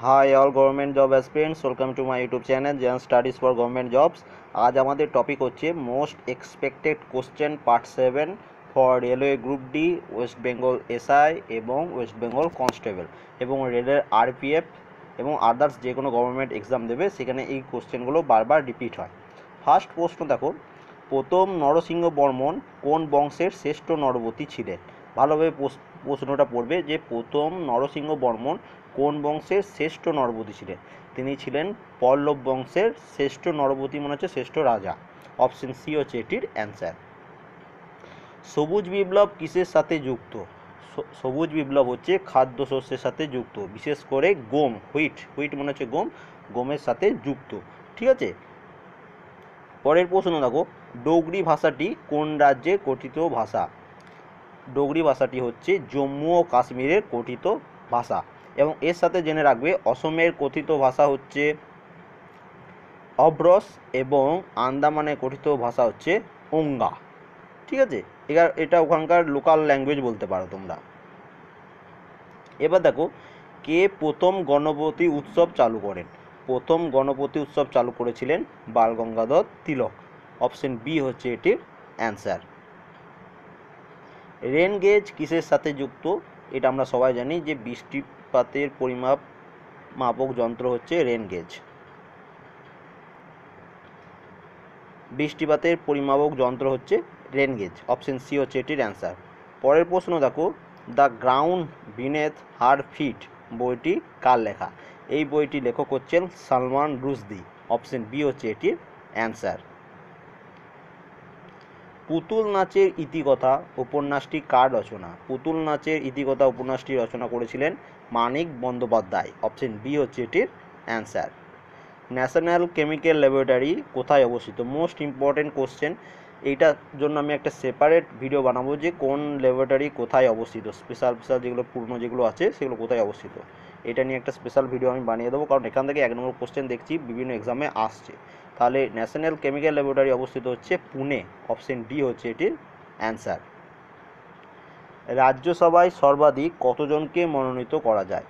High all government job aspirants welcome to my YouTube channel Jain studies for government jobs. आज हमारे topic होच्छे most expected question part 7 for railway group D West Bengal SI एवं West Bengal constable एवं रेलर RPF एवं आदार्स जे कोनो government exam देवे सेखाने এই কোশ্চেনগুলো বারবার রিপিট হয়। ফার্স্ট প্রশ্ন দেখো, প্রথম নরসিংহ বর্মন কোন বংশের শ্রেষ্ঠ নরবতী ছিলেন? ভালোভাবে প্রশ্নটা পড়বে যে প্রথম নরসিংহ বর্মন কোন বংশের শ্রেষ্ঠ নরবতী ছিলেন? তিনি ছিলেন পল্লব বংশের শ্রেষ্ঠ নরবতী, মনে হচ্ছে শ্রেষ্ঠ রাজা। অপশন সি হচ্ছে এটির অ্যান্সার। সবুজ বিপ্লব কিসের সাথে যুক্ত? সবুজ বিপ্লব হচ্ছে খাদ্যশস্যের সাথে যুক্ত, বিশেষ করে গম, হুইট মনে হচ্ছে গমের সাথে যুক্ত। ঠিক আছে, পরের প্রশ্ন দেখো, ডোগরি ভাষাটি কোন রাজ্যের কথিত ভাষা? ডোগরি ভাষাটি হচ্ছে জম্মু ও কাশ্মীরের কথিত ভাষা এবং এর সাথে জেনে রাখবে অসমের কথিত ভাষা হচ্ছে অব্রস এবং আন্দামানের কথিত ভাষা হচ্ছে ওঙ্গা। ঠিক আছে, এটা ওখানকার লোকাল ল্যাঙ্গুয়েজ বলতে পারো তোমরা। এবার দেখো, কে প্রথম গণপতি উৎসব চালু করেন? প্রথম গণপতি উৎসব চালু করেছিলেন বাল গঙ্গাধর তিলক। অপশন বি হচ্ছে এটির অ্যান্সার। রেন গেজ কিসের সাথে যুক্ত? এটা আমরা সবাই জানি যে বৃষ্টিপাতের মাপক যন্ত্র হচ্ছে রেন গেজ। বৃষ্টিপাতের পরিমাপক যন্ত্র হচ্ছে রেন গেজ। অপশন সি হচ্ছে এটির অ্যান্সার। পরের প্রশ্ন দেখো, দ্য গ্রাউন্ড বিনেথ হার ফিট বইটি কার লেখা? এই বইটি লেখক হচ্ছেন সালমান রুশদি। অপশন বি হচ্ছে এটির অ্যান্সার। পুতুল নাচের ইতিকথা উপন্যাসটি কার রচনা? পুতুল নাচের ইতিকথা উপন্যাসটি রচনা করেছিলেন মানিক বন্দ্যোপাধ্যায়। অপশন বি হচ্ছে এটির অ্যান্সার। ন্যাশনাল কেমিক্যাল ল্যাবরেটরি কোথায় অবস্থিত? Most important question. এইটার জন্য আমি একটা সেপারেট ভিডিও বানাবো যে কোন ল্যাবরেটরি কোথায় অবস্থিত, স্পেশাল যেগুলো পুরনো যেগুলো আছে সেগুলো কোথায় অবস্থিত, এটা নিয়ে একটা স্পেশাল ভিডিও আমি বানিয়ে দেবো, কারণ এখান থেকে 1 নম্বর কোশ্চেন দেখছি বিভিন্ন এক্সামে আসছে। তাহলে ন্যাশনাল কেমিক্যাল ল্যাবরেটরি অবস্থিত হচ্ছে পুনে। অপশন ডি হচ্ছে এটির অ্যান্সার। রাজ্যসভায় সর্বাধিক কতজনকে মনোনীত করা যায়?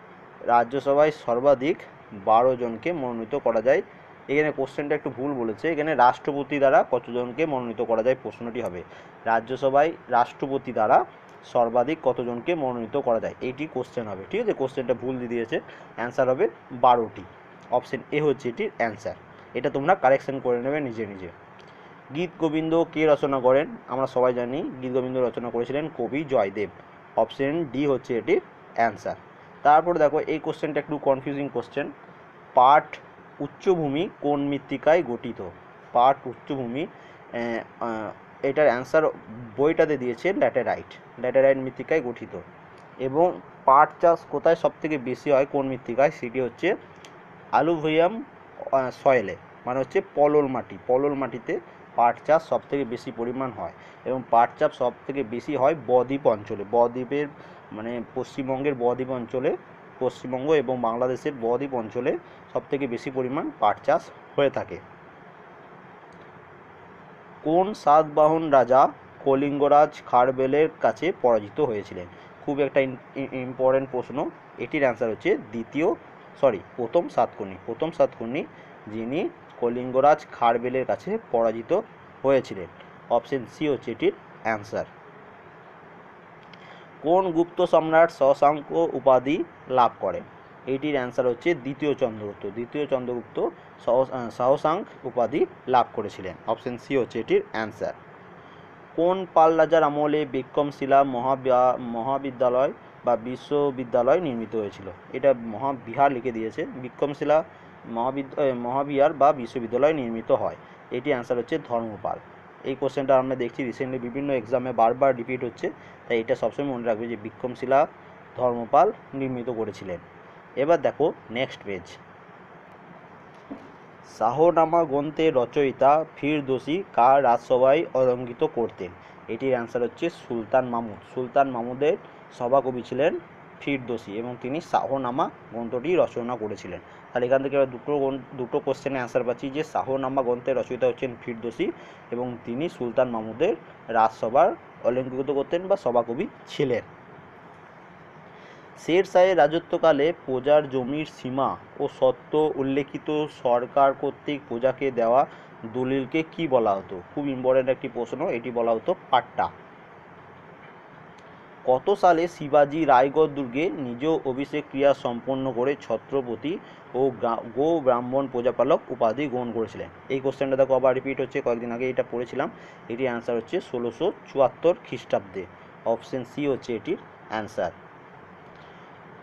রাজ্যসভায় সর্বাধিক 12 জনকে মনোনীত করা যায়। এখানে কোশ্চেনটা একটু ভুল বলেছে, এখানে রাষ্ট্রপতি দ্বারা কতজনকে মনোনীত করা যায় প্রশ্নটি হবে। রাজ্যসভায় রাষ্ট্রপতি দ্বারা সর্বাধিক কতজনকে মনোনীত করা যায় এইটি কোশ্চেন হবে। ঠিক আছে, কোশ্চেনটা ভুল দিয়ে দিয়েছে, অ্যান্সার হবে 12টি। অপশন এ হচ্ছে এটির অ্যান্সার। এটা তোমরা কারেকশন করে নেবে নিজে নিজে। গীত গোবিন্দ কে রচনা করেন? আমরা সবাই জানি গীত গোবিন্দ রচনা করেছিলেন কবি জয়দেব। অপশন ডি হচ্ছে এটির অ্যান্সার। তারপর দেখো, এই কোশ্চেনটা একটু কনফিউজিং কোশ্চেন। পাট উচ্চভূমি কোন মৃত্তিকায় গঠিত? পাট উচ্চভূমি, এটার অ্যান্সার বইটাতে দিয়েছে ল্যাটেরাইট মৃত্তিকায় গঠিত। এবং পাট চাষ কোথায় সবথেকে বেশি হয়, কোন মৃত্তিকায়? সেটি হচ্ছে অ্যালুভিয়াম সয়েলে, মানে হচ্ছে পলল মাটিতে পাট চাষ সবথেকে বেশি পরিমাণ হয়। এবং পাট চাষ সবথেকে বেশি হয় বদ্বীপ অঞ্চলে, বদ্বীপের মানে পশ্চিমবঙ্গের বদ্বীপ অঞ্চলে, পশ্চিমবঙ্গ এবং বাংলাদেশের বদ্বীপ অঞ্চলে সবথেকে বেশি পরিমাণ পাট চাষ হয়ে থাকে। কোন সাতবাহন রাজা কলিঙ্গরাজ খারবেলের কাছে পরাজিত হয়েছিলেন? খুব একটা ইম্পর্টেন্ট প্রশ্ন। এটির অ্যান্সার হচ্ছে প্রথম সাতকর্ণী যিনি কলিঙ্গরাজ খারবেলের কাছে পরাজিত হয়েছিলেন। অপশন সি হচ্ছে এটির অ্যান্সার। কোন গুপ্ত সম্রাট শশাঙ্ক উপাধি লাভ করেন? এটির অ্যান্সার হচ্ছে দ্বিতীয় চন্দ্রগুপ্ত শশাঙ্ক উপাধি লাভ করেছিলেন। অপশন সি হচ্ছে এটির অ্যান্সার। কোন পাল রাজার আমলে বিক্রমশিলা মহাবিদ্যালয় বা বিশ্ববিদ্যালয় নির্মিত হয়েছিল? এটা মহাবিহার লিখে দিয়েছে, বিক্রমশিলা মহাবিহার বা বিশ্ববিদ্যালয় নির্মিত হয়। এটি অ্যান্সার হচ্ছে ধর্মপাল। এই কোশ্চেনটা আমরা দেখছি রিসেন্টলি বিভিন্ন এক্সামে বারবার রিপিট হচ্ছে, তাই এটা সবসময় মনে রাখবে যে বিক্রমশিলা ধর্মপাল নির্মিত করেছিলেন। এবার দেখো নেক্সট পেজ। শাহনামা গ্রন্থের রচয়িতা ফিরদৌসী কার রাজসভায় অলঙ্কৃত করতেন? এটির অ্যান্সার হচ্ছে সুলতান মাহমুদের সভাকবি ছিলেন ফিরদৌসী এবং তিনি শাহনামা গ্রন্থটি রচনা করেছিলেন। তাহলে এখান থেকে দুটো কোশ্চেনের অ্যান্সার পাচ্ছি যে শাহনামা গ্রন্থের রচয়িতা হচ্ছেন ফিরদৌসী এবং তিনি সুলতান মাহমুদের রাজসভার অলঙ্কৃত করতেন বা সভাকবি ছিলেন। শের শাহের রাজত্বকালে প্রজার জমির সীমা ও সত্ত্ব উল্লেখিত সরকার কর্তৃক প্রজাকে দেওয়া দলিলকে কি বলা হতো? খুব ইম্পর্টেন্ট একটি প্রশ্ন, এটি বলা হতো পাট্টা। কত সালে শিবাজি রায়গড় দুর্গে নিজ অভিষেক ক্রিয়া সম্পন্ন করে ছত্রপতি ও গো ব্রাহ্মণ প্রজাপালক উপাধি গ্রহণ করেছিলেন? এই কোশ্চেনটা দেখো আবার রিপিট হচ্ছে, কয়েকদিন আগে এটা পড়েছিলাম। এটির অ্যান্সার হচ্ছে 1674 খ্রিস্টাব্দে। অপশন সি হচ্ছে এটির অ্যান্সার।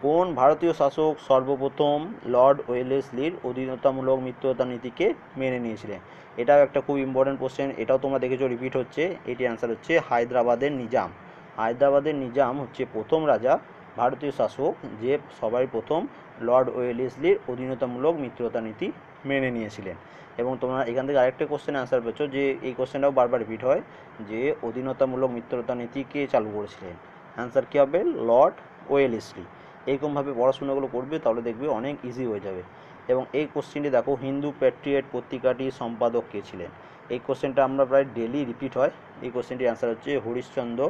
কোন ভারতীয় শাসক সর্বপ্রথম লর্ড ওয়েলেসলির অধীনতামূলক মিত্রতা নীতিকে মেনে নিয়েছিলেন? এটাও একটা খুব ইম্পর্টেন্ট কোশ্চেন, এটাও তোমরা দেখেছো রিপিট হচ্ছে। এটি অ্যান্সার হচ্ছে হায়দ্রাবাদের নিজাম। হায়দ্রাবাদের নিজাম হচ্ছে প্রথম রাজা, ভারতীয় শাসক, যে সবাই প্রথম লর্ড ওয়েলেসলির অধীনতামূলক মিত্রতা নীতি মেনে নিয়েছিলেন। এবং তোমরা এখান থেকে আরেকটা কোশ্চেন অ্যান্সার পেয়েছো, যে এই কোশ্চেনটাও বারবার রিপিট হয়, যে অধীনতামূলক মিত্রতা নীতি কে চালু করেছিলেন? অ্যান্সার কী হবে? Lord Wellesley. এইরকমভাবে পড়াশোনাগুলো করবে, তাহলে দেখবে অনেক ইজি হয়ে যাবে। এবং এই কোশ্চেনটি দেখো, হিন্দু প্যাট্রিয়ট পত্রিকাটির সম্পাদক কে ছিলেন? এই কোশ্চেনটা আমরা প্রায় ডেলি রিপিট হয়। এই কোশ্চেনটির অ্যান্সার হচ্ছে হরিশচন্দ্র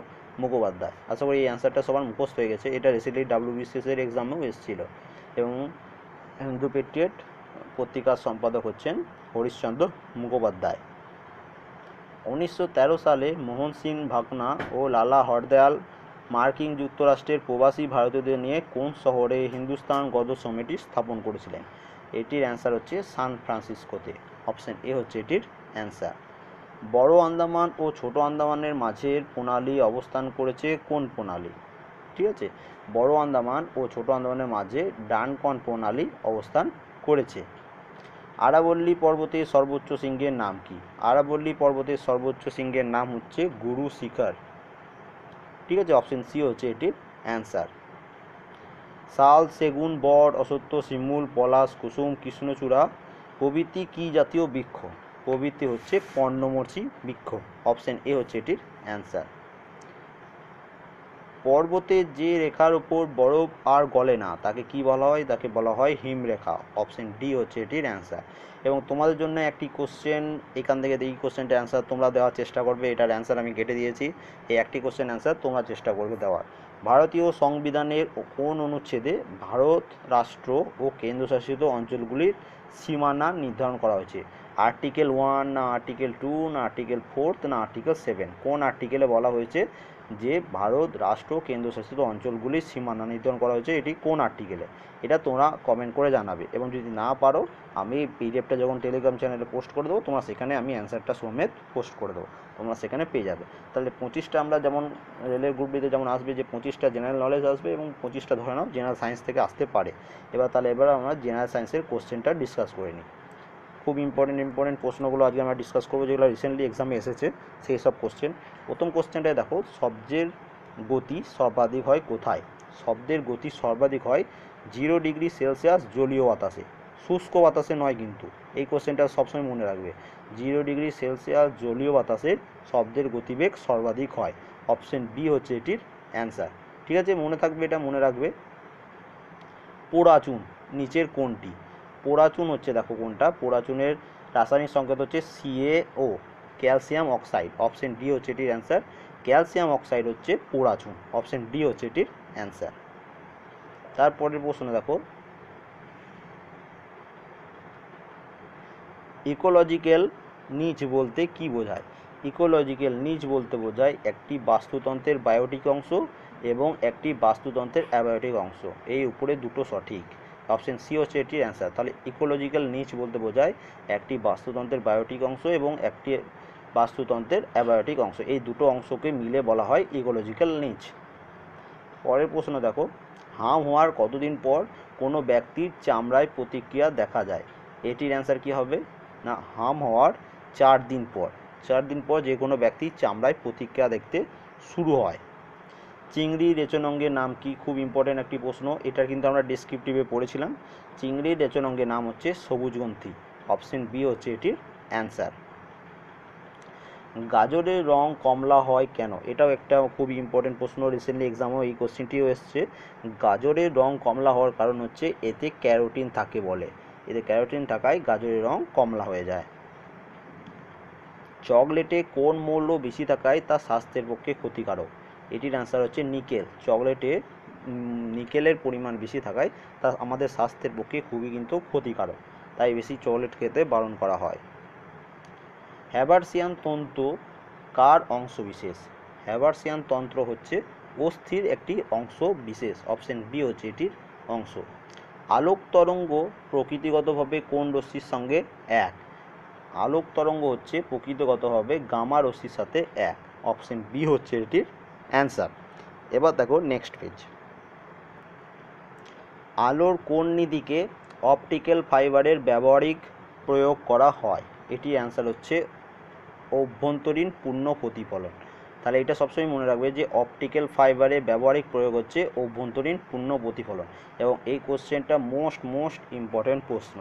মুখোপাধ্যায়। আশা করি এই অ্যান্সারটা সবার মুখস্থ হয়ে গেছে, এটা রিসেন্টলি WBCS-এর এক্সামেও এসেছিল। এবং হিন্দু প্যাট্রিয়ট পত্রিকার সম্পাদক হচ্ছেন হরিশচন্দ্র মুখোপাধ্যায়। 1913 সালে মোহন সিং ভাকনা ও লালা হরদয়াল মার্কিন যুক্তরাষ্ট্রের প্রবাসী ভারতীয়দের নিয়ে কোন শহরে হিন্দুস্তান গদর সমিতি স্থাপন করেছিলেন? এটির অ্যান্সার হচ্ছে সান ফ্রান্সিসকোতে। অপশন এ হচ্ছে এটির অ্যান্সার। বড় আন্দামান ও ছোট আন্দামানের মাঝের প্রণালী অবস্থান করেছে কোন প্রণালী? ঠিক আছে, বড় আন্দামান ও ছোট আন্দামানের মাঝে ডানকন প্রণালী অবস্থান করেছে। আরাবল্লী পর্বতের সর্বোচ্চ শৃঙ্গের নাম কি? আরাবল্লী পর্বতের সর্বোচ্চ শৃঙ্গের নাম হচ্ছে গুরু শিখর। ঠিক আছে, অপশন সি হচ্ছে এটির অ্যান্সার। শাল, সেগুন, বট, অশ্বত্থ, শিমুল, পলাশ, কুসুম, কৃষ্ণচূড়া প্রভৃতি কি জাতীয় বৃক্ষ? প্রভৃতি হচ্ছে পর্ণমোচী বৃক্ষ। অপশন এ হচ্ছে এটির অ্যান্সার। পর্বতের যে রেখার উপর বরফ আর গলে না তাকে কি বলা হয়? তাকে বলা হয় হিমরেখা। অপশন ডি হচ্ছে এটির অ্যান্সার। এবং তোমাদের জন্য একটি কোশ্চেন এখান থেকে, এই কোশ্চেনটা অ্যান্সার তোমরা দেওয়ার চেষ্টা করবে, এটার অ্যান্সার আমি কেটে দিয়েছি। এই একটি কোশ্চেন অ্যান্সার তোমরা চেষ্টা করবে দেওয়ার। ভারতীয় সংবিধানের কোন অনুচ্ছেদে ভারত রাষ্ট্র ও কেন্দ্রশাসিত অঞ্চলগুলির সীমানা নির্ধারণ করা হয়েছে? আর্টিকেল 1 না আর্টিকেল 2 না আর্টিকেল 4 না আর্টিকেল 7? কোন আর্টিকেলে বলা হয়েছে যে ভারত রাষ্ট্র কেন্দ্রশাসিত অঞ্চলগুলির সীমানা নির্ধারণ করা হয়েছে? এটি কোন আর্টিকেলে? এটা তোমরা কমেন্ট করে জানাবে। এবং যদি না পারো, আমি পিডিএফটা যখন টেলিগ্রাম চ্যানেলে পোস্ট করে দেবো, তোমরা সেখানে আমি অ্যান্সারটা সমেত পোস্ট করে দেবো, তোমরা সেখানে পেয়ে যাবে। তাহলে 25টা আমরা যেমন রেলের গ্রুপটিতে যেমন আসবে যে 25টা জেনারেল নলেজ আসবে, এবং 25টা ধরে নাও জেনারেল সায়েন্স থেকে আসতে পারে। এবার আমরা জেনারেল সায়েন্সের কোশ্চেনটা ডিসকাস করে নিই। খুব ইম্পর্টেন্ট প্রশ্নগুলো আজকে আমরা ডিসকাস করবো, যেগুলো রিসেন্টলি এক্সামে এসেছে সেই সব কোশ্চেন। প্রথম কোশ্চেনটায় দেখো, শব্দের গতি সর্বাধিক হয় কোথায়? শব্দের গতি সর্বাধিক হয় 0 ডিগ্রি সেলসিয়াস জলীয় বাতাসে, শুষ্ক বাতাসে নয় কিন্তু। এই কোশ্চেনটা সবসময় মনে রাখবে, 0 ডিগ্রি সেলসিয়াস জলীয় বাতাসে শব্দের গতিবেগ সর্বাধিক হয়। অপশন বি হচ্ছে এটির অ্যান্সার। ঠিক আছে, মনে থাকবে, এটা মনে রাখবে। পোড়াচুন নিচের কোনটি? পোড়াচুন হচ্ছে, দেখো কোনটা, পোড়াচুনের রাসায়নিক সংকেত হচ্ছে CaO, calcium oxide. Option D হচ্ছে এটির অ্যান্সার। ক্যালসিয়াম অক্সাইড হচ্ছে পোড়াচুন। অপশন ডি হচ্ছে এটির অ্যান্সার। তারপরের প্রশ্ন দেখো, ইকোলজিক্যাল নিচ বলতে কি বোঝায়? ইকোলজিক্যাল নিচ বলতে বোঝায় একটি বাস্তুতন্ত্রের বায়োটিক অংশ এবং একটি বাস্তুতন্ত্রের অ্যাবায়োটিক অংশ। এই উপরে দুটো সঠিক। অপশন সি হচ্ছে এটির অ্যান্সার। তাহলে ইকোলজিক্যাল নিচ বলতে বোঝায় একটি বাস্তুতন্ত্রের বায়োটিক অংশ এবং একটি বাস্তুতন্ত্রের অ্যাবায়োটিক অংশ, এই দুটো অংশকে মিলে বলা হয় ইকোলজিক্যাল নিচ। পরের প্রশ্ন দেখো, হাম হওয়ার কতদিন পর কোনো ব্যক্তির চামড়ায় প্রতিক্রিয়া দেখা যায়? এটির অ্যান্সার কি হবে? না, হাম হওয়ার 4 দিন পর। 4 দিন পর যে কোনো ব্যক্তির চামড়ায় প্রতিক্রিয়া দেখতে শুরু হয়। চিংড়ি রেচন অঙ্গের নাম কি? খুব ইম্পর্টেন্ট একটি প্রশ্ন, এটা কিন্তু আমরা ডেসক্রিপটিভে পড়েছিলাম। চিংড়ির রেচন অঙ্গের নাম হচ্ছে সবুজগ্রন্থি। অপশন বি হচ্ছে এটির অ্যান্সার। গাজরের রং কমলা হয় কেন? এটাও একটা খুব ইম্পর্টেন্ট প্রশ্ন, রিসেন্টলি এক্সামেও এই কোশ্চেনটিও এসছে। গাজরের রং কমলা হওয়ার কারণ হচ্ছে এতে ক্যারোটিন থাকে বলে, এতে ক্যারোটিন থাকায় গাজরের রং কমলা হয়ে যায়। চকলেটে কোন মৌল বেশি থাকায় তা স্বাস্থ্যের পক্ষে ক্ষতিকারক? এটির অ্যান্সার হচ্ছে নিকেল। চকলেটে নিকেলের পরিমাণ বেশি থাকায় তা আমাদের স্বাস্থ্যের পক্ষে খুবই কিন্তু ক্ষতিকারক, তাই বেশি চকোলেট খেতে বারণ করা হয়। হ্যাবারসিয়ান তন্তু কার অংশ বিশেষ? হ্যাবারসিয়ান তন্ত্র হচ্ছে অস্থির একটি অংশ বিশেষ, অপশন বি হচ্ছে এটির অংশ। আলোক তরঙ্গ প্রকৃতিগতভাবে কোন রশ্মির সঙ্গে এক? আলোক তরঙ্গ হচ্ছে প্রকৃতিগতভাবে গামা রশ্মির সাথে এক, অপশন বি হচ্ছে এটির অ্যান্সার। এবার দেখো নেক্সট পেজ। আলোর কোন নীতিকে অপটিক্যাল ফাইবারের ব্যবহারিক প্রয়োগ করা হয়? এটির অ্যান্সার হচ্ছে অভ্যন্তরীণ পূর্ণ প্রতিফলন। তাহলে এটা সবসময় মনে রাখবে যে অপটিক্যাল ফাইবারে ব্যবহারিক প্রয়োগ হচ্ছে অভ্যন্তরীণ পূর্ণ প্রতিফলন, এবং এই কোশ্চেনটা মোস্ট ইম্পর্ট্যান্ট প্রশ্ন,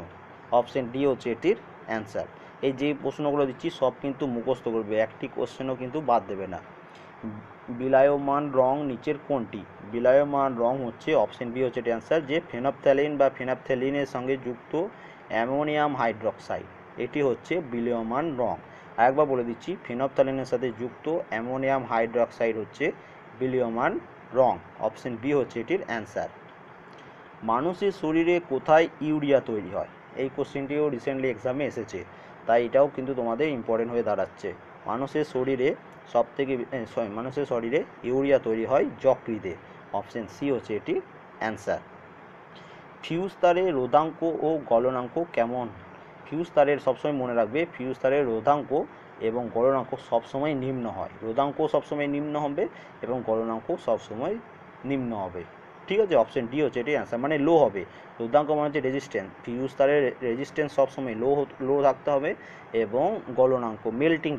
অপশন ডি হচ্ছে এটির অ্যান্সার। এই যে প্রশ্নগুলো দিচ্ছি সব কিন্তু মুখস্থ করবে, একটি কোশ্চেনও কিন্তু বাদ দেবে না। বিলায়মান রং নিচের কোনটি? বিলায়মান রং হচ্ছে অপশন বি হচ্ছে এটির অ্যান্সার, যে ফেনপথ্যালিন বা ফেনপথ্যালিনের সঙ্গে যুক্ত অ্যামোনিয়াম হাইড্রক্সাইড, এটি হচ্ছে বিলীয়মান রং। আরেকবার বলে দিচ্ছি, ফেনপথ্যালিনের সাথে যুক্ত অ্যামোনিয়াম হাইড্রক্সাইড হচ্ছে বিলীয়মান রং, অপশন বি হচ্ছে এটির অ্যান্সার। মানুষের শরীরে কোথায় ইউরিয়া তৈরি হয়? এই কোশ্চেনটিও রিসেন্টলি এক্সামে এসেছে, তাই এটাও কিন্তু তোমাদের ইম্পর্টেন্ট হয়ে দাঁড়াচ্ছে। মানুষের শরীরে ইউরিয়া তৈরি হয় যকৃতে, অপশন সি হচ্ছে এটি অ্যান্সার। ফিউজ তারের রোধাঙ্ক ও গলনাঙ্ক কেমন? ফিউজ তারের সবসময় মনে রাখবে, ফিউজ তারের রোধাঙ্ক এবং গলনাঙ্ক সবসময় নিম্ন হয়, রোধাঙ্ক সবসময় নিম্ন হবে এবং গলনাঙ্ক সবসময় নিম্ন হবে, ঠিক আছে? অপশন ডি হচ্ছে এটি অ্যান্সার, মানে লো হবে। রোধাঙ্ক মানে হচ্ছে রেজিস্ট্যান্স, ফিউজ তারের রেজিস্ট্যান্স সবসময় লো থাকতে হবে, এবং গলনাঙ্ক মেল্টিং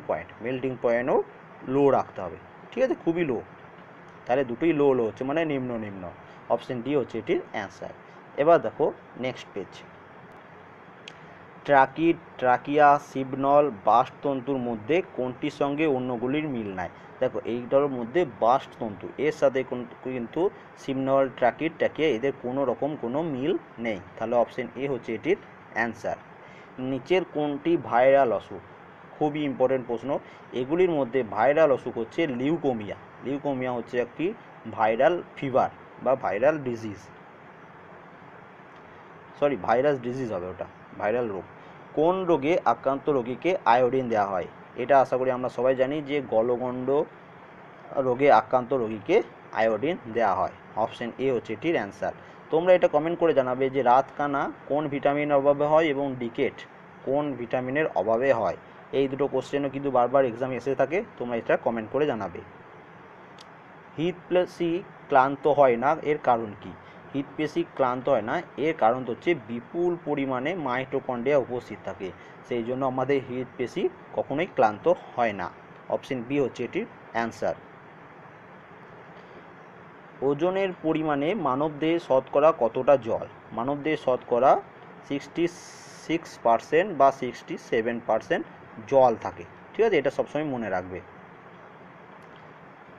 পয়েন্টও লো রাখতে হবে, ঠিক আছে? খুবই লো, তাহলে দুটোই লো হচ্ছে মানে নিম্ন। অপশন ডি হচ্ছে এটির অ্যান্সার। এবার দেখো নেক্সট পেজ। ট্রাকিয়া, সিবনল, বাস্টতন্তুর মধ্যে কোনটির সঙ্গে অন্যগুলির মিল নাই? দেখো এইটার মধ্যে বাস্টতন্তু, এর সাথে কিন্তু সিবনল, ট্রাকিয়া এদের কোনো রকম কোনো মিল নেই, তাহলে অপশন এ হচ্ছে এটির অ্যান্সার। নিচের কোনটি ভাইরাল অসুখ? খুবই ইম্পর্টেন্ট প্রশ্ন। এগুলির মধ্যে ভাইরাল অসুখ হচ্ছে লিউকোমিয়া হচ্ছে একটি ভাইরাল ফিভার বা ভাইরাল ডিজিজ হবে, ওটা ভাইরাল রোগ। কোন রোগে আক্রান্ত রোগীকে আয়োডিন দেওয়া হয়? এটা আশা করি আমরা সবাই জানি যে গলগণ্ড রোগে আক্রান্ত রোগীকে আয়োডিন দেওয়া হয়, অপশন এ হচ্ছে এটির অ্যান্সার। তোমরা এটা কমেন্ট করে জানাবে যে রাতকানা কোন ভিটামিনের অভাবে হয় এবং ডিকেট কোন ভিটামিনের অভাবে হয়। এই দুটো কোশ্চেনও কিন্তু বারবার এক্সামে এসে থাকে, তোমরা এটা কমেন্ট করে জানাবে। হৃদপেশি ক্লান্ত হয় না, এর কারণ কি? হৃদপেশি ক্লান্ত হয় না, এর কারণ হচ্ছে বিপুল পরিমাণে মাইটোকন্ড্রিয়া উপস্থিত থাকে, সেই জন্য আমাদের হৃদপেশি কখনোই ক্লান্ত হয় না, অপশন বি হচ্ছে এটির অ্যান্সার। ওজনের পরিমাণে মানবদেহে শতকরা কতটা জল? মানবদেহে শতকরা 66% বা 67% জল থাকে, ঠিক আছে? এটা সবসময় মনে রাখবে।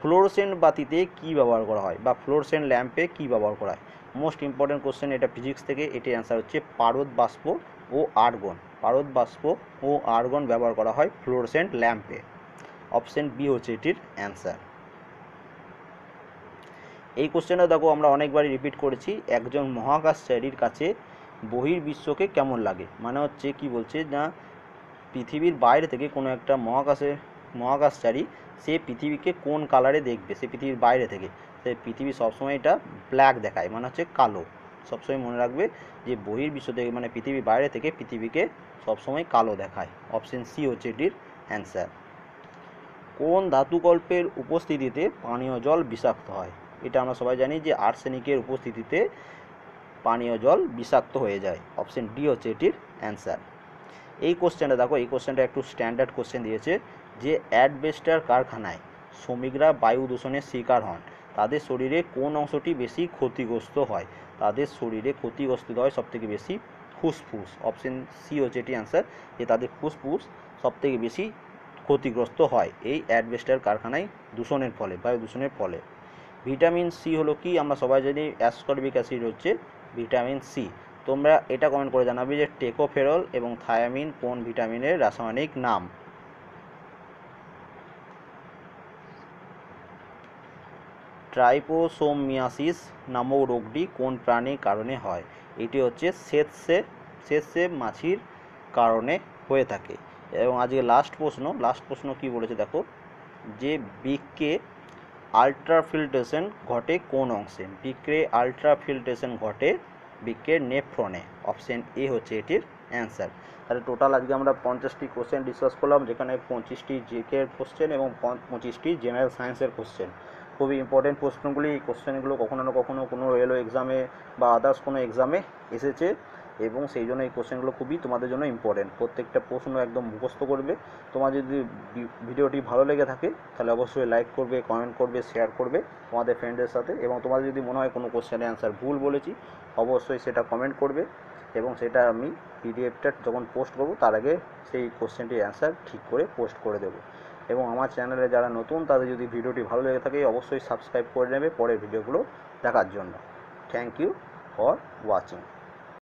ফ্লোরোসেন্ট বাতিতে কি ব্যবহার করা হয় বা ফ্লোরোসেন্ট ল্যাম্পে কি ব্যবহার করা হয়? মোস্ট ইম্পর্টেন্ট কোশ্চেন, এটা ফিজিক্স থেকে, এটির অ্যান্সার হচ্ছে পারদ বাষ্প ও আর্গন ব্যবহার করা হয় ফ্লোরোসেন্ট ল্যাম্পে, অপশন বি হচ্ছে এটির অ্যান্সার। এই কোশ্চেনটা দেখো আমরা অনেকবারই রিপিট করেছি, একজন মহাকাশচারীর কাছে বহির্বিশ্বকে কেমন লাগে, মানে হচ্ছে কি বলছে না, পৃথিবীর বাইরে থেকে কোনো একটা মহাকাশচারী সে পৃথিবীকে কোন কালারে দেখবে, সে পৃথিবীর বাইরে থেকে, সে পৃথিবী সবসময় এটা ব্ল্যাক দেখায়, মানে হচ্ছে কালো। সবসময় মনে রাখবে যে বহির্বিশ্ব থেকে মানে পৃথিবীর বাইরে থেকে পৃথিবীকে সবসময় কালো দেখায়, অপশন সি হচ্ছে এটির অ্যান্সার। কোন ধাতুকল্পের উপস্থিতিতে পানীয় জল বিষাক্ত হয়? এটা আমরা সবাই জানি যে আর্সেনিকের উপস্থিতিতে পানীয় জল বিষাক্ত হয়ে যায়, অপশন ডি হচ্ছে এটির অ্যান্সার। এই কোশ্চেনটা দেখো, এই কোশ্চেনটা একটু স্ট্যান্ডার্ড কোশ্চেন দিয়েছে, যে অ্যাডবেস্টার কারখানায় শ্রমিকরা বায়ু দূষণের শিকার হন, তাদের শরীরে কোন অংশটি বেশি ক্ষতিগ্রস্ত হয়? তাদের শরীরে ক্ষতিগ্রস্ত হয় সবথেকে বেশি ফুসফুস, অপশন সি হচ্ছে এটি অ্যান্সার, যে তাদের ফুসফুস সবথেকে বেশি ক্ষতিগ্রস্ত হয় এই অ্যাডবেস্টার কারখানায় দূষণের ফলে, বায়ু দূষণের ফলে। ভিটামিন সি হলো কি? আমরা সবাই জানি অ্যাসকর্বিক অ্যাসিড হচ্ছে ভিটামিন সি। তোমরা এটা কমেন্ট করে জানাবে যে টেকোফেরল এবং থায়ামিন কোন ভিটামিনের রাসায়নিক নাম? ট্রাইপোসোমিয়াসিস নামক রোগটি কোন প্রাণীর কারণে হয়? এটি হচ্ছে সেতসে মাছির কারণে হয়ে থাকে। এবং আজকে লাস্ট প্রশ্ন কি বলেছে দেখো, যে বৃক্কে আলট্রাফিল্ট্রেশন ঘটে কোন অংশে? বৃক্কে আলট্রাফিল্ট্রেশন ঘটে বৃক্কের নেফ্রনে। অপশন এ হচ্ছে এটির অ্যান্সার। তাহলে টোটাল আজকে আমরা 50টি কোশ্চেন ডিসকাস করলাম, যেখানে 25টি জিকে কোশ্চেন এবং 25টি জেনারেল সায়েন্সের কোশ্চেন। খুবই ইম্পর্টেন্ট প্রশ্নগুলি। এই কোশ্চেনগুলো কখনো না কখনো কোনো রেলওয়ে এক্সামে বা আদার্স কোনো এক্সামে এসেছে, এবং সেই জন্য এই কোশ্চেনগুলো খুবই তোমাদের জন্য ইম্পর্টেন্ট। প্রত্যেকটা প্রশ্ন একদম মুখস্থ করবে। তোমার যদি ভিডিওটি ভালো লেগে থাকে তাহলে অবশ্যই লাইক করবে, কমেন্ট করবে, শেয়ার করবে তোমাদের ফ্রেন্ডদের সাথে। এবং তোমাদের যদি মনে হয় কোনো কোশ্চেনের অ্যান্সার ভুল বলেছি, অবশ্যই সেটা কমেন্ট করবে, এবং সেটা আমি পিডিএফটা যখন পোস্ট করবো তার আগে সেই কোশ্চেনটির অ্যান্সার ঠিক করে পোস্ট করে দেবো। এবং আমার চ্যানেলে যারা নতুন তাদের যদি ভিডিওটি ভালো লেগে থাকে অবশ্যই সাবস্ক্রাইব করে নেবে পরের ভিডিওগুলো দেখার জন্য। Thank you for watching.